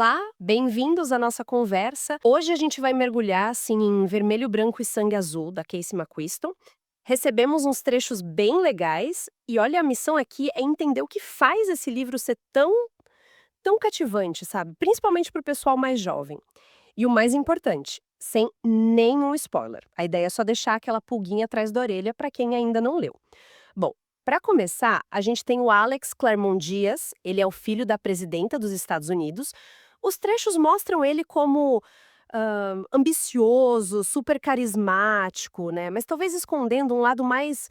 Olá, bem-vindos à nossa conversa. Hoje a gente vai mergulhar assim em Vermelho, Branco e Sangue Azul, da Casey McQuiston. Recebemos uns trechos bem legais e olha, a missão aqui é entender o que faz esse livro ser tão cativante, sabe? Principalmente para o pessoal mais jovem. E o mais importante, sem nenhum spoiler. A ideia é só deixar aquela pulguinha atrás da orelha para quem ainda não leu. Bom, para começar, a gente tem o Alex Claremont Dias, ele é o filho da presidenta dos Estados Unidos. Os trechos mostram ele como ambicioso, super carismático, né? Mas talvez escondendo um lado mais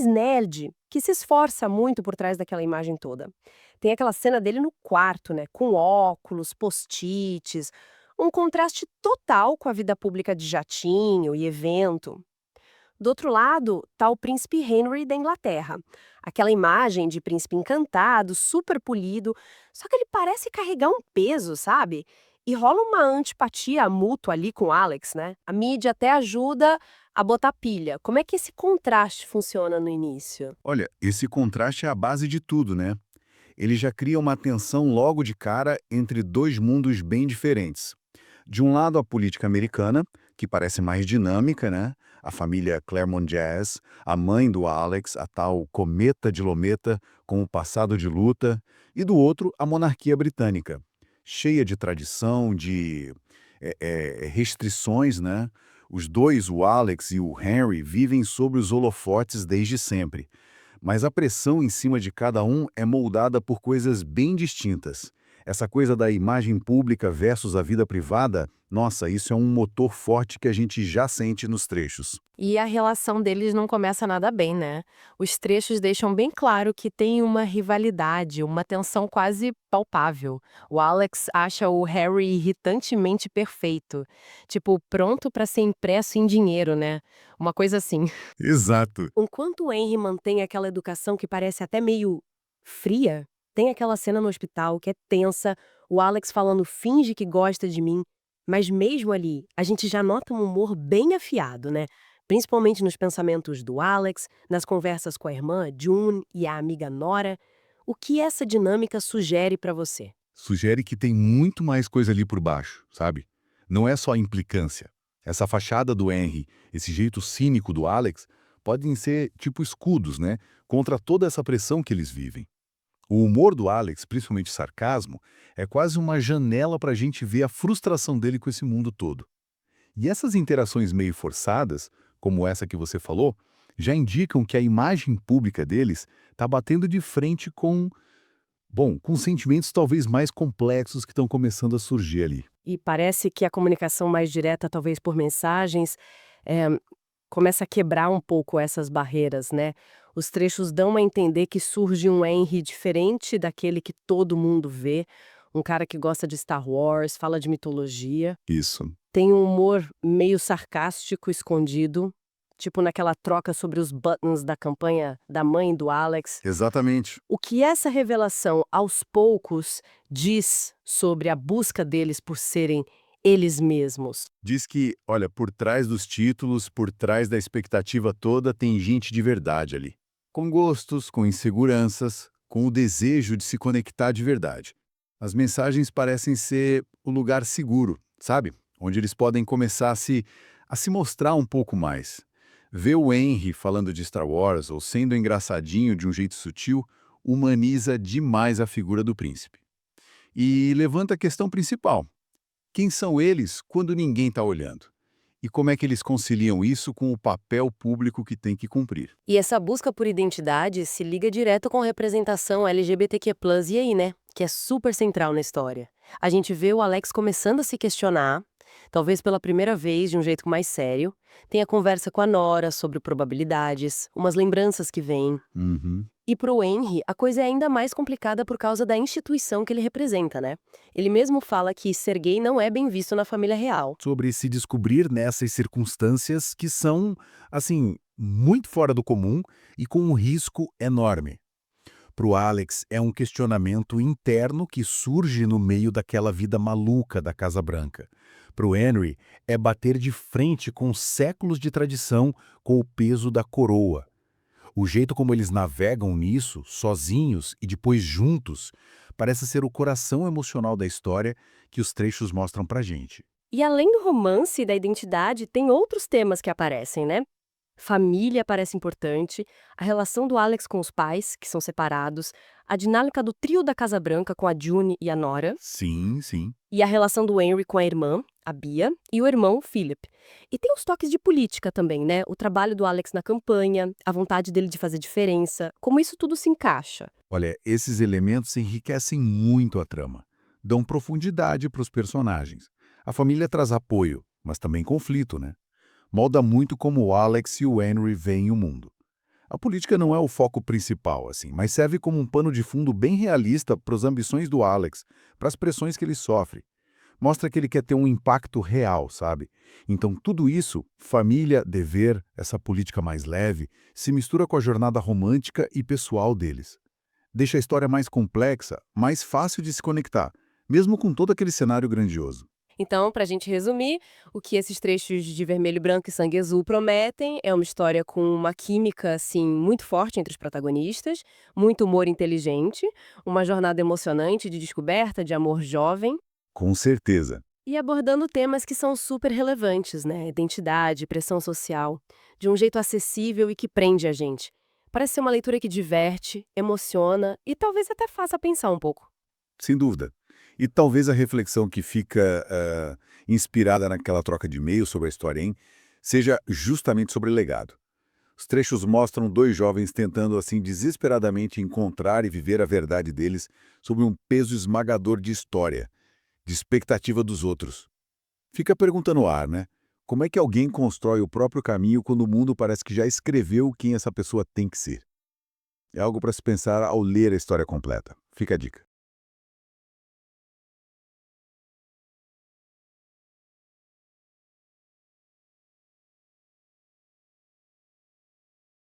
nerd, que se esforça muito por trás daquela imagem toda. Tem aquela cena dele no quarto, né? Com óculos, post-its, um contraste total com a vida pública de jatinho e evento. Do outro lado, tá o príncipe Henry da Inglaterra. Aquela imagem de príncipe encantado, super polido, só que ele parece carregar um peso, sabe? E rola uma antipatia mútua ali com o Alex, né? A mídia até ajuda a botar pilha. Como é que esse contraste funciona no início? Olha, esse contraste é a base de tudo, né? Ele já cria uma tensão logo de cara entre dois mundos bem diferentes. De um lado, a política americana, que parece mais dinâmica, né? A família Claremont Jazz, a mãe do Alex, a tal Cometa de Lometa, com o passado de luta. E do outro, a monarquia britânica, cheia de tradição, de restrições, né? Os dois, o Alex e o Henry, vivem sob os holofotes desde sempre. Mas a pressão em cima de cada um é moldada por coisas bem distintas. Essa coisa da imagem pública versus a vida privada, nossa, isso é um motor forte que a gente já sente nos trechos. E a relação deles não começa nada bem, né? Os trechos deixam bem claro que tem uma rivalidade, uma tensão quase palpável. O Alex acha o Harry irritantemente perfeito, tipo, pronto para ser impresso em dinheiro, né? Uma coisa assim. Exato. Enquanto o Henry mantém aquela educação que parece até meio fria, tem aquela cena no hospital que é tensa, o Alex falando finge que gosta de mim, mas mesmo ali, a gente já nota um humor bem afiado, né? Principalmente nos pensamentos do Alex, nas conversas com a irmã June e a amiga Nora. O que essa dinâmica sugere pra você? Sugere que tem muito mais coisa ali por baixo, sabe? Não é só implicância. Essa fachada do Henry, esse jeito cínico do Alex, podem ser tipo escudos, né? Contra toda essa pressão que eles vivem. O humor do Alex, principalmente sarcasmo, é quase uma janela para a gente ver a frustração dele com esse mundo todo. E essas interações meio forçadas, como essa que você falou, já indicam que a imagem pública deles está batendo de frente com sentimentos talvez mais complexos que estão começando a surgir ali. E parece que a comunicação mais direta, talvez por mensagens, eh, começa a quebrar um pouco essas barreiras, né. Os trechos dão a entender que surge um Henry diferente daquele que todo mundo vê, um cara que gosta de Star Wars, fala de mitologia, Isso. tem um humor meio sarcástico escondido, tipo naquela troca sobre os buttons da campanha da mãe do Alex. Exatamente. O que essa revelação, aos poucos, diz sobre a busca deles por serem eles mesmos? Diz que, olha, por trás dos títulos, por trás da expectativa toda, tem gente de verdade ali. Com gostos, com inseguranças, com o desejo de se conectar de verdade. As mensagens parecem ser o lugar seguro, sabe? Onde eles podem começar a se mostrar um pouco mais. Ver o Henry falando de Star Wars ou sendo engraçadinho de um jeito sutil humaniza demais a figura do príncipe. E levanta a questão principal. Quem são eles quando ninguém está olhando? E como é que eles conciliam isso com o papel público que tem que cumprir? E essa busca por identidade se liga direto com a representação LGBTQ+, e aí, né? Que é super central na história. A gente vê o Alex começando a se questionar, talvez pela primeira vez de um jeito mais sério. Tem a conversa com a Nora sobre probabilidades, umas lembranças que vêm. Uhum. E pro Henry, a coisa é ainda mais complicada por causa da instituição que ele representa, né? Ele mesmo fala que ser gay não é bem visto na família real. Sobre se descobrir nessas circunstâncias que são, assim, muito fora do comum e com um risco enorme. Para o Alex, é um questionamento interno que surge no meio daquela vida maluca da Casa Branca. Para o Henry, é bater de frente com séculos de tradição, com o peso da coroa. O jeito como eles navegam nisso, sozinhos e depois juntos, parece ser o coração emocional da história que os trechos mostram pra gente. E além do romance e da identidade, tem outros temas que aparecem, né? Família parece importante, a relação do Alex com os pais, que são separados, a dinâmica do trio da Casa Branca com a June e a Nora, Sim, sim. e a relação do Henry com a irmã, a Bia, e o irmão, Philip. E tem os toques de política também, né? O trabalho do Alex na campanha, a vontade dele de fazer diferença, como isso tudo se encaixa. Olha, esses elementos enriquecem muito a trama, dão profundidade para os personagens. A família traz apoio, mas também conflito, né? Molda muito como o Alex e o Henry veem o mundo. A política não é o foco principal, assim, mas serve como um pano de fundo bem realista para as ambições do Alex, para as pressões que ele sofre. Mostra que ele quer ter um impacto real, sabe? Então, tudo isso, família, dever, essa política mais leve, se mistura com a jornada romântica e pessoal deles. Deixa a história mais complexa, mais fácil de se conectar, mesmo com todo aquele cenário grandioso. Então, para a gente resumir, o que esses trechos de Vermelho, Branco e Sangue Azul prometem é uma história com uma química, assim, muito forte entre os protagonistas, muito humor inteligente, uma jornada emocionante de descoberta, de amor jovem, Com certeza. e abordando temas que são super relevantes, né? Identidade, pressão social, de um jeito acessível e que prende a gente. Parece ser uma leitura que diverte, emociona e talvez até faça pensar um pouco. Sem dúvida. E talvez a reflexão que fica inspirada naquela troca de e-mails sobre a história, hein, seja justamente sobre legado. Os trechos mostram dois jovens tentando, assim, desesperadamente encontrar e viver a verdade deles sob um peso esmagador de história, de expectativa dos outros. Fica a pergunta no ar, né? Como é que alguém constrói o próprio caminho quando o mundo parece que já escreveu quem essa pessoa tem que ser? É algo para se pensar ao ler a história completa. Fica a dica.